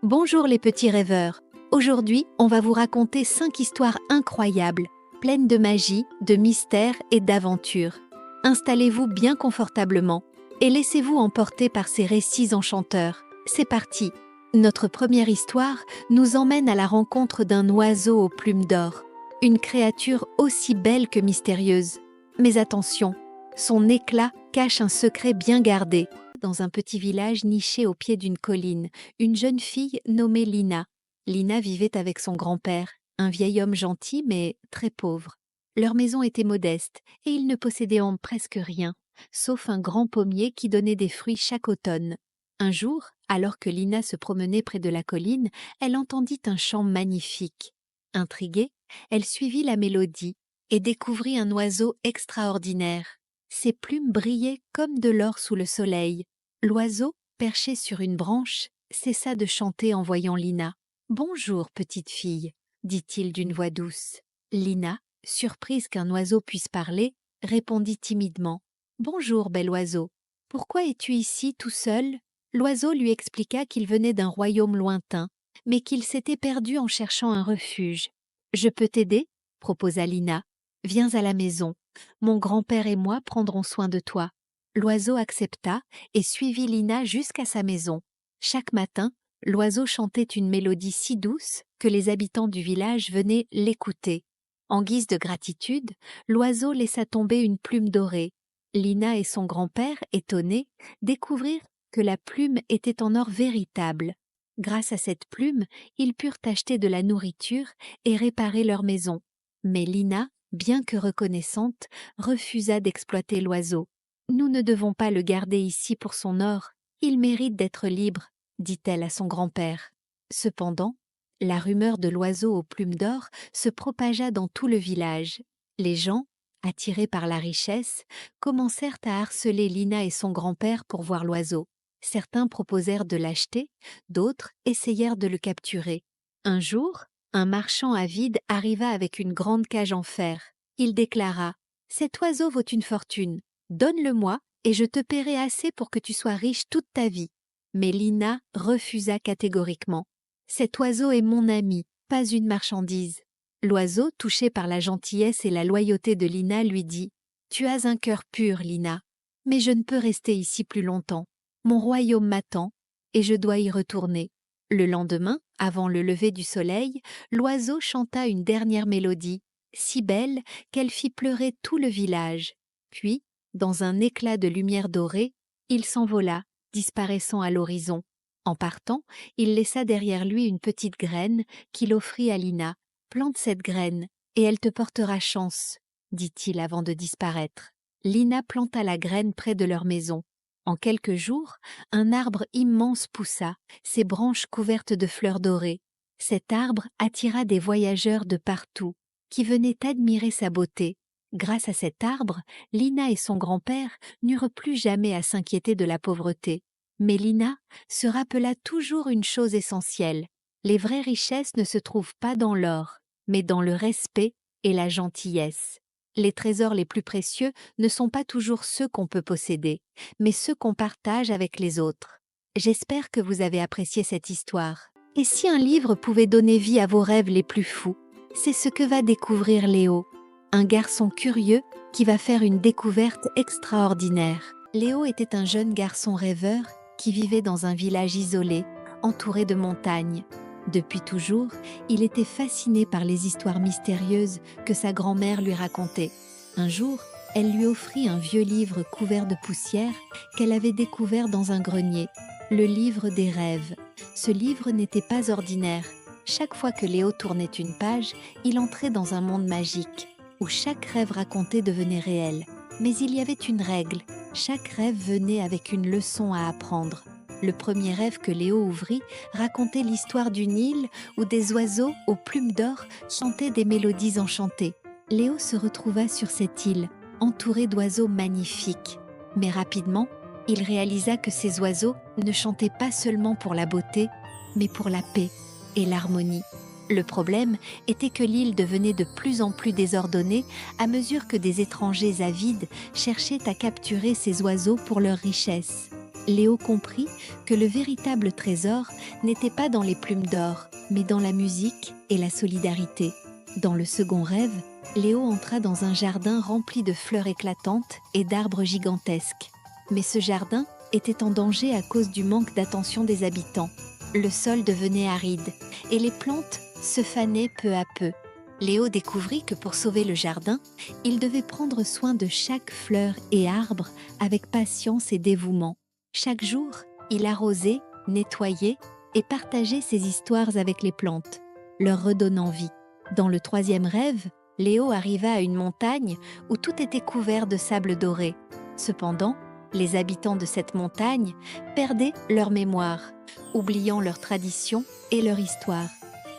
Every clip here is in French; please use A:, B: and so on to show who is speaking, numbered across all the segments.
A: Bonjour les petits rêveurs. Aujourd'hui, on va vous raconter 5 histoires incroyables, pleines de magie, de mystère et d'aventure. Installez-vous bien confortablement et laissez-vous emporter par ces récits enchanteurs. C'est parti. Notre première histoire nous emmène à la rencontre d'un oiseau aux plumes d'or, une créature aussi belle que mystérieuse. Mais attention, son éclat cache un secret bien gardé. Dans un petit village niché au pied d'une colline, une jeune fille nommée Lina. Lina vivait avec son grand-père, un vieil homme gentil mais très pauvre. Leur maison était modeste et ils ne possédaient presque rien, sauf un grand pommier qui donnait des fruits chaque automne. Un jour, alors que Lina se promenait près de la colline, elle entendit un chant magnifique. Intriguée, elle suivit la mélodie et découvrit un oiseau extraordinaire. Ses plumes brillaient comme de l'or sous le soleil. L'oiseau, perché sur une branche, cessa de chanter en voyant Lina. « Bonjour, petite fille », dit-il d'une voix douce. Lina, surprise qu'un oiseau puisse parler, répondit timidement. « Bonjour, bel oiseau. Pourquoi es-tu ici tout seul ?» L'oiseau lui expliqua qu'il venait d'un royaume lointain, mais qu'il s'était perdu en cherchant un refuge. « Je peux t'aider ?» proposa Lina. « Viens à la maison. Mon grand-père et moi prendrons soin de toi. » L'oiseau accepta et suivit Lina jusqu'à sa maison. Chaque matin, l'oiseau chantait une mélodie si douce que les habitants du village venaient l'écouter. En guise de gratitude, l'oiseau laissa tomber une plume dorée. Lina et son grand-père, étonnés, découvrirent que la plume était en or véritable. Grâce à cette plume, ils purent acheter de la nourriture et réparer leur maison. Mais Lina, bien que reconnaissante, refusa d'exploiter l'oiseau. « Nous ne devons pas le garder ici pour son or, il mérite d'être libre, » dit-elle à son grand-père. Cependant, la rumeur de l'oiseau aux plumes d'or se propagea dans tout le village. Les gens, attirés par la richesse, commencèrent à harceler Lina et son grand-père pour voir l'oiseau. Certains proposèrent de l'acheter, d'autres essayèrent de le capturer. Un jour, un marchand avide arriva avec une grande cage en fer. Il déclara « Cet oiseau vaut une fortune. Donne-le-moi et je te paierai assez pour que tu sois riche toute ta vie. » Mais Lina refusa catégoriquement. « Cet oiseau est mon ami, pas une marchandise. » L'oiseau, touché par la gentillesse et la loyauté de Lina, lui dit « Tu as un cœur pur, Lina, mais je ne peux rester ici plus longtemps. Mon royaume m'attend et je dois y retourner. » Le lendemain, avant le lever du soleil, l'oiseau chanta une dernière mélodie, si belle qu'elle fit pleurer tout le village. Puis, dans un éclat de lumière dorée, il s'envola, disparaissant à l'horizon. En partant, il laissa derrière lui une petite graine qu'il offrit à Lina. « Plante cette graine et elle te portera chance, » dit-il avant de disparaître. Lina planta la graine près de leur maison. En quelques jours, un arbre immense poussa, ses branches couvertes de fleurs dorées. Cet arbre attira des voyageurs de partout, qui venaient admirer sa beauté. Grâce à cet arbre, Lina et son grand-père n'eurent plus jamais à s'inquiéter de la pauvreté. Mais Lina se rappela toujours une chose essentielle. Les vraies richesses ne se trouvent pas dans l'or, mais dans le respect et la gentillesse. Les trésors les plus précieux ne sont pas toujours ceux qu'on peut posséder, mais ceux qu'on partage avec les autres. J'espère que vous avez apprécié cette histoire. Et si un livre pouvait donner vie à vos rêves les plus fous, c'est ce que va découvrir Léo, un garçon curieux qui va faire une découverte extraordinaire. Léo était un jeune garçon rêveur qui vivait dans un village isolé, entouré de montagnes. Depuis toujours, il était fasciné par les histoires mystérieuses que sa grand-mère lui racontait. Un jour, elle lui offrit un vieux livre couvert de poussière qu'elle avait découvert dans un grenier, le livre des rêves. Ce livre n'était pas ordinaire. Chaque fois que Léo tournait une page, il entrait dans un monde magique, où chaque rêve raconté devenait réel. Mais il y avait une règle, chaque rêve venait avec une leçon à apprendre. Le premier rêve que Léo ouvrit racontait l'histoire d'une île où des oiseaux aux plumes d'or chantaient des mélodies enchantées. Léo se retrouva sur cette île, entouré d'oiseaux magnifiques. Mais rapidement, il réalisa que ces oiseaux ne chantaient pas seulement pour la beauté, mais pour la paix et l'harmonie. Le problème était que l'île devenait de plus en plus désordonnée à mesure que des étrangers avides cherchaient à capturer ces oiseaux pour leur richesse. Léo comprit que le véritable trésor n'était pas dans les plumes d'or, mais dans la musique et la solidarité. Dans le second rêve, Léo entra dans un jardin rempli de fleurs éclatantes et d'arbres gigantesques. Mais ce jardin était en danger à cause du manque d'attention des habitants. Le sol devenait aride et les plantes se fanaient peu à peu. Léo découvrit que pour sauver le jardin, il devait prendre soin de chaque fleur et arbre avec patience et dévouement. Chaque jour, il arrosait, nettoyait et partageait ses histoires avec les plantes, leur redonnant vie. Dans le troisième rêve, Léo arriva à une montagne où tout était couvert de sable doré. Cependant, les habitants de cette montagne perdaient leur mémoire, oubliant leurs traditions et leur histoire.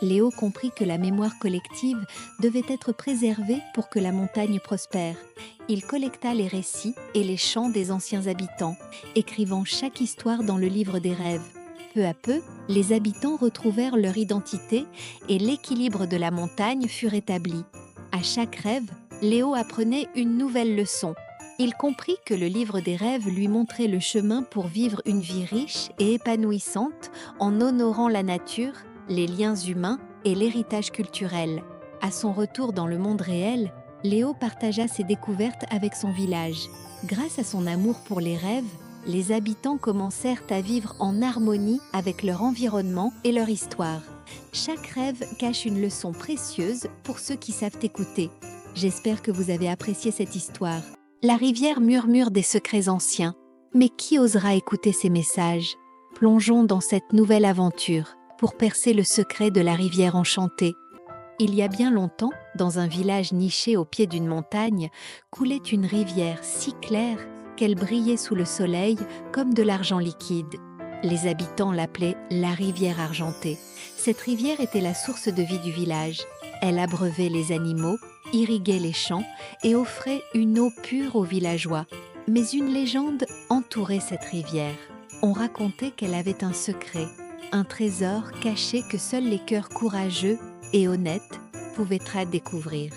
A: Léo comprit que la mémoire collective devait être préservée pour que la montagne prospère. Il collecta les récits et les chants des anciens habitants, écrivant chaque histoire dans le livre des rêves. Peu à peu, les habitants retrouvèrent leur identité et l'équilibre de la montagne fut rétabli. À chaque rêve, Léo apprenait une nouvelle leçon. Il comprit que le livre des rêves lui montrait le chemin pour vivre une vie riche et épanouissante en honorant la nature, les liens humains et l'héritage culturel. À son retour dans le monde réel, Léo partagea ses découvertes avec son village. Grâce à son amour pour les rêves, les habitants commencèrent à vivre en harmonie avec leur environnement et leur histoire. Chaque rêve cache une leçon précieuse pour ceux qui savent écouter. J'espère que vous avez apprécié cette histoire. La rivière murmure des secrets anciens, mais qui osera écouter ces messages? Plongeons dans cette nouvelle aventure pour percer le secret de la rivière enchantée. Il y a bien longtemps, dans un village niché au pied d'une montagne, coulait une rivière si claire qu'elle brillait sous le soleil comme de l'argent liquide. Les habitants l'appelaient la rivière argentée. Cette rivière était la source de vie du village. Elle abreuvait les animaux, irriguait les champs et offrait une eau pure aux villageois. Mais une légende entourait cette rivière. On racontait qu'elle avait un secret, un trésor caché que seuls les cœurs courageux et honnêtes pouvaient découvrir.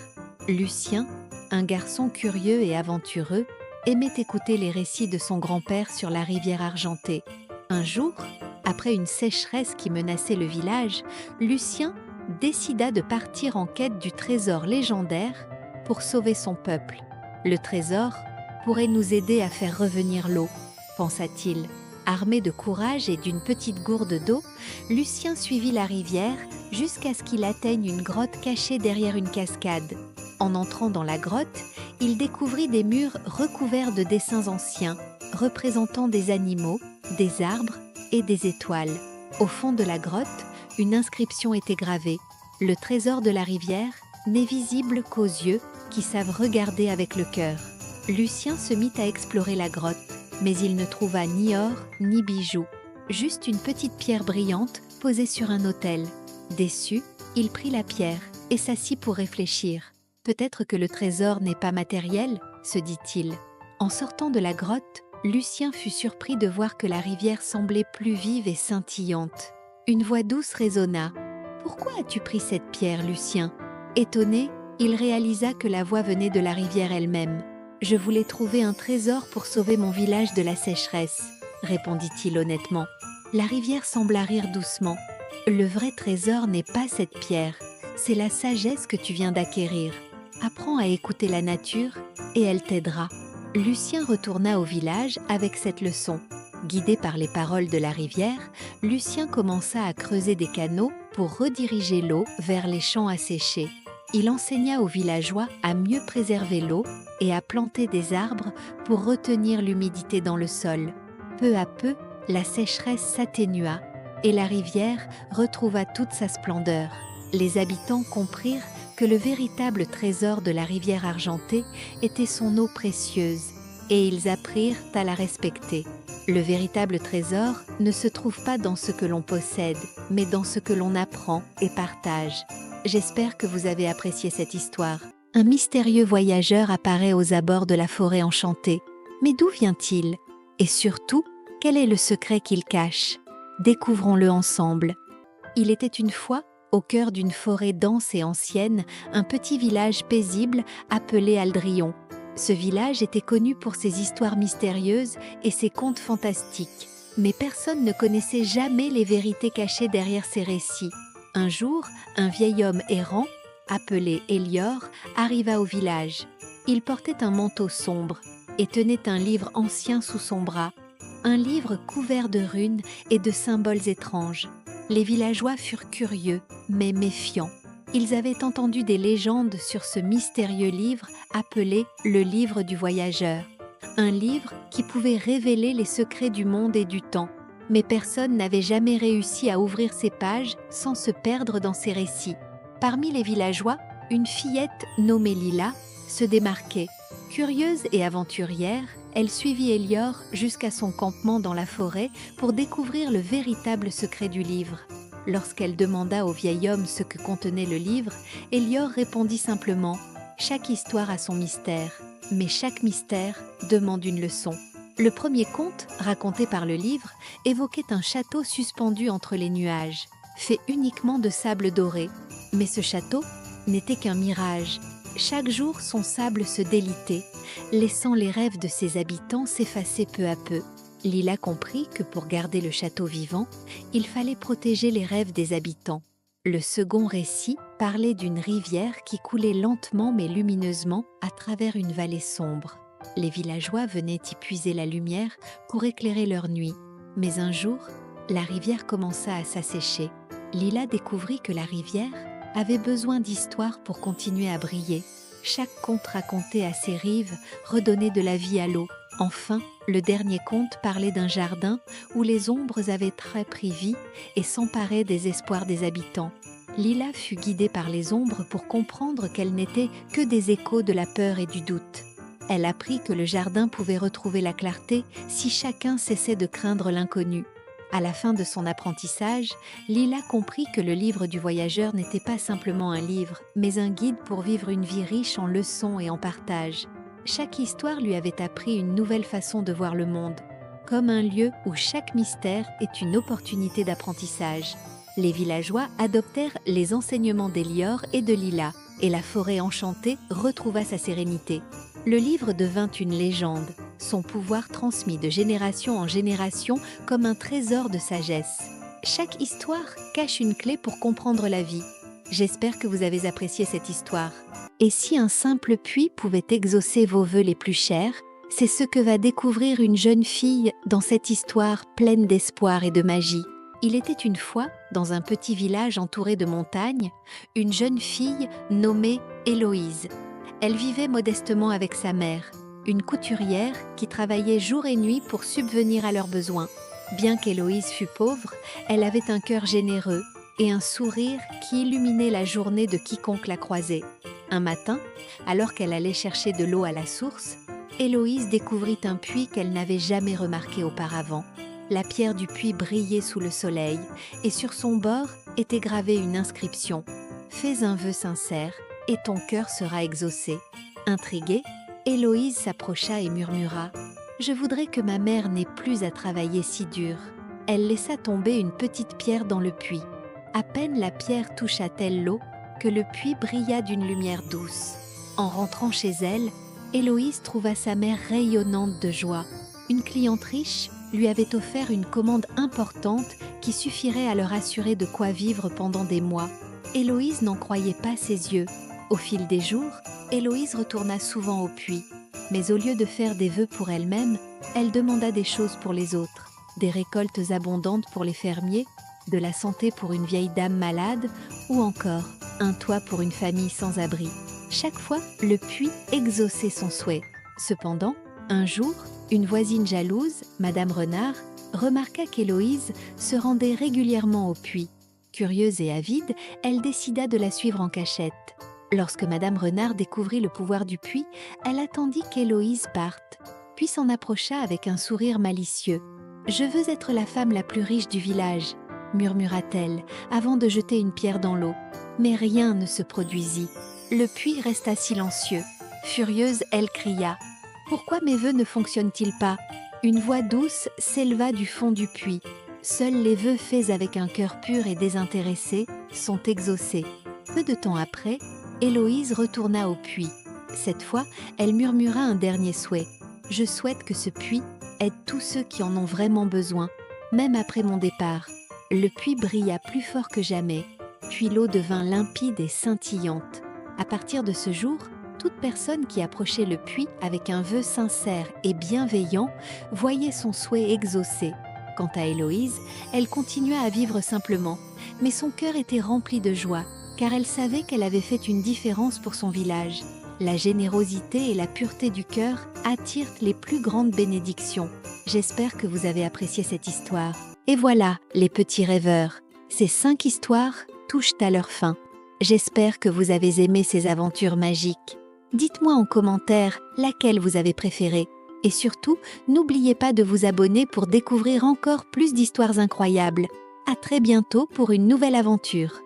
A: Lucien, un garçon curieux et aventureux, aimait écouter les récits de son grand-père sur la rivière argentée. Un jour, après une sécheresse qui menaçait le village, Lucien décida de partir en quête du trésor légendaire pour sauver son peuple. Le trésor pourrait nous aider à faire revenir l'eau, pensa-t-il. Armé de courage et d'une petite gourde d'eau, Lucien suivit la rivière jusqu'à ce qu'il atteigne une grotte cachée derrière une cascade. En entrant dans la grotte, il découvrit des murs recouverts de dessins anciens, représentant des animaux, des arbres et des étoiles. Au fond de la grotte, une inscription était gravée. Le trésor de la rivière n'est visible qu'aux yeux qui savent regarder avec le cœur. Lucien se mit à explorer la grotte, mais il ne trouva ni or ni bijoux, juste une petite pierre brillante posée sur un autel. Déçu, il prit la pierre et s'assit pour réfléchir. Peut-être que le trésor n'est pas matériel, se dit-il. En sortant de la grotte, Lucien fut surpris de voir que la rivière semblait plus vive et scintillante. Une voix douce résonna. « Pourquoi as-tu pris cette pierre, Lucien ?» Étonné, il réalisa que la voix venait de la rivière elle-même. « Je voulais trouver un trésor pour sauver mon village de la sécheresse, » répondit-il honnêtement. La rivière sembla rire doucement. « Le vrai trésor n'est pas cette pierre, c'est la sagesse que tu viens d'acquérir. Apprends à écouter la nature et elle t'aidera. » Lucien retourna au village avec cette leçon. Guidé par les paroles de la rivière, Lucien commença à creuser des canaux pour rediriger l'eau vers les champs asséchés. Il enseigna aux villageois à mieux préserver l'eau et à planter des arbres pour retenir l'humidité dans le sol. Peu à peu, la sécheresse s'atténua et la rivière retrouva toute sa splendeur. Les habitants comprirent que le véritable trésor de la rivière argentée était son eau précieuse et ils apprirent à la respecter. Le véritable trésor ne se trouve pas dans ce que l'on possède, mais dans ce que l'on apprend et partage. J'espère que vous avez apprécié cette histoire. Un mystérieux voyageur apparaît aux abords de la forêt enchantée. Mais d'où vient-il? Et surtout, quel est le secret qu'il cache? Découvrons-le ensemble. Il était une fois, au cœur d'une forêt dense et ancienne, un petit village paisible appelé Aldrion. Ce village était connu pour ses histoires mystérieuses et ses contes fantastiques, mais personne ne connaissait jamais les vérités cachées derrière ces récits. Un jour, un vieil homme errant, appelé Elior, arriva au village. Il portait un manteau sombre et tenait un livre ancien sous son bras, un livre couvert de runes et de symboles étranges. Les villageois furent curieux, mais méfiants. Ils avaient entendu des légendes sur ce mystérieux livre appelé le livre du voyageur. Un livre qui pouvait révéler les secrets du monde et du temps. Mais personne n'avait jamais réussi à ouvrir ces pages sans se perdre dans ces récits. Parmi les villageois, une fillette nommée Lila se démarquait. Curieuse et aventurière, elle suivit Elior jusqu'à son campement dans la forêt pour découvrir le véritable secret du livre. Lorsqu'elle demanda au vieil homme ce que contenait le livre, Elior répondit simplement « Chaque histoire a son mystère, mais chaque mystère demande une leçon ». Le premier conte, raconté par le livre, évoquait un château suspendu entre les nuages, fait uniquement de sable doré. Mais ce château n'était qu'un mirage. Chaque jour, son sable se délitait, laissant les rêves de ses habitants s'effacer peu à peu. Lila comprit que pour garder le château vivant, il fallait protéger les rêves des habitants. Le second récit parlait d'une rivière qui coulait lentement mais lumineusement à travers une vallée sombre. Les villageois venaient y puiser la lumière pour éclairer leur nuit. Mais un jour, la rivière commença à s'assécher. Lila découvrit que la rivière avait besoin d'histoire pour continuer à briller. Chaque conte raconté à ses rives redonnait de la vie à l'eau. Enfin, le dernier conte parlait d'un jardin où les ombres avaient très pris vie et s'emparaient des espoirs des habitants. Lila fut guidée par les ombres pour comprendre qu'elles n'étaient que des échos de la peur et du doute. Elle apprit que le jardin pouvait retrouver la clarté si chacun cessait de craindre l'inconnu. À la fin de son apprentissage, Lila comprit que le livre du voyageur n'était pas simplement un livre, mais un guide pour vivre une vie riche en leçons et en partage. Chaque histoire lui avait appris une nouvelle façon de voir le monde, comme un lieu où chaque mystère est une opportunité d'apprentissage. Les villageois adoptèrent les enseignements d'Elior et de Lila, et la forêt enchantée retrouva sa sérénité. Le livre devint une légende, son pouvoir transmis de génération en génération comme un trésor de sagesse. Chaque histoire cache une clé pour comprendre la vie. J'espère que vous avez apprécié cette histoire. Et si un simple puits pouvait exaucer vos vœux les plus chers, c'est ce que va découvrir une jeune fille dans cette histoire pleine d'espoir et de magie. Il était une fois, dans un petit village entouré de montagnes, une jeune fille nommée Héloïse. Elle vivait modestement avec sa mère, une couturière qui travaillait jour et nuit pour subvenir à leurs besoins. Bien qu'Héloïse fût pauvre, elle avait un cœur généreux et un sourire qui illuminait la journée de quiconque la croisait. Un matin, alors qu'elle allait chercher de l'eau à la source, Héloïse découvrit un puits qu'elle n'avait jamais remarqué auparavant. La pierre du puits brillait sous le soleil et sur son bord était gravée une inscription « Fais un vœu sincère et ton cœur sera exaucé ». Intriguée, Héloïse s'approcha et murmura « Je voudrais que ma mère n'ait plus à travailler si dur ». Elle laissa tomber une petite pierre dans le puits. À peine la pierre toucha-t-elle l'eau que le puits brilla d'une lumière douce. En rentrant chez elle, Héloïse trouva sa mère rayonnante de joie. Une cliente riche lui avait offert une commande importante qui suffirait à leur assurer de quoi vivre pendant des mois. Héloïse n'en croyait pas ses yeux. Au fil des jours, Héloïse retourna souvent au puits. Mais au lieu de faire des vœux pour elle-même, elle demanda des choses pour les autres. Des récoltes abondantes pour les fermiers, de la santé pour une vieille dame malade ou encore un toit pour une famille sans abri. Chaque fois, le puits exauçait son souhait. Cependant, un jour, une voisine jalouse, Madame Renard, remarqua qu'Héloïse se rendait régulièrement au puits. Curieuse et avide, elle décida de la suivre en cachette. Lorsque Madame Renard découvrit le pouvoir du puits, elle attendit qu'Héloïse parte, puis s'en approcha avec un sourire malicieux. « Je veux être la femme la plus riche du village », murmura-t-elle, avant de jeter une pierre dans l'eau. Mais rien ne se produisit. Le puits resta silencieux. Furieuse, elle cria « Pourquoi mes vœux ne fonctionnent-ils pas ?» Une voix douce s'éleva du fond du puits. Seuls les vœux faits avec un cœur pur et désintéressé sont exaucés. Peu de temps après, Héloïse retourna au puits. Cette fois, elle murmura un dernier souhait. « Je souhaite que ce puits aide tous ceux qui en ont vraiment besoin, même après mon départ. » Le puits brilla plus fort que jamais, puis l'eau devint limpide et scintillante. À partir de ce jour, toute personne qui approchait le puits avec un vœu sincère et bienveillant voyait son souhait exaucé. Quant à Héloïse, elle continua à vivre simplement, mais son cœur était rempli de joie, car elle savait qu'elle avait fait une différence pour son village. La générosité et la pureté du cœur attirent les plus grandes bénédictions. J'espère que vous avez apprécié cette histoire. Et voilà, les petits rêveurs, ces 5 histoires touchent à leur fin. J'espère que vous avez aimé ces aventures magiques. Dites-moi en commentaire laquelle vous avez préférée. Et surtout, n'oubliez pas de vous abonner pour découvrir encore plus d'histoires incroyables. À très bientôt pour une nouvelle aventure.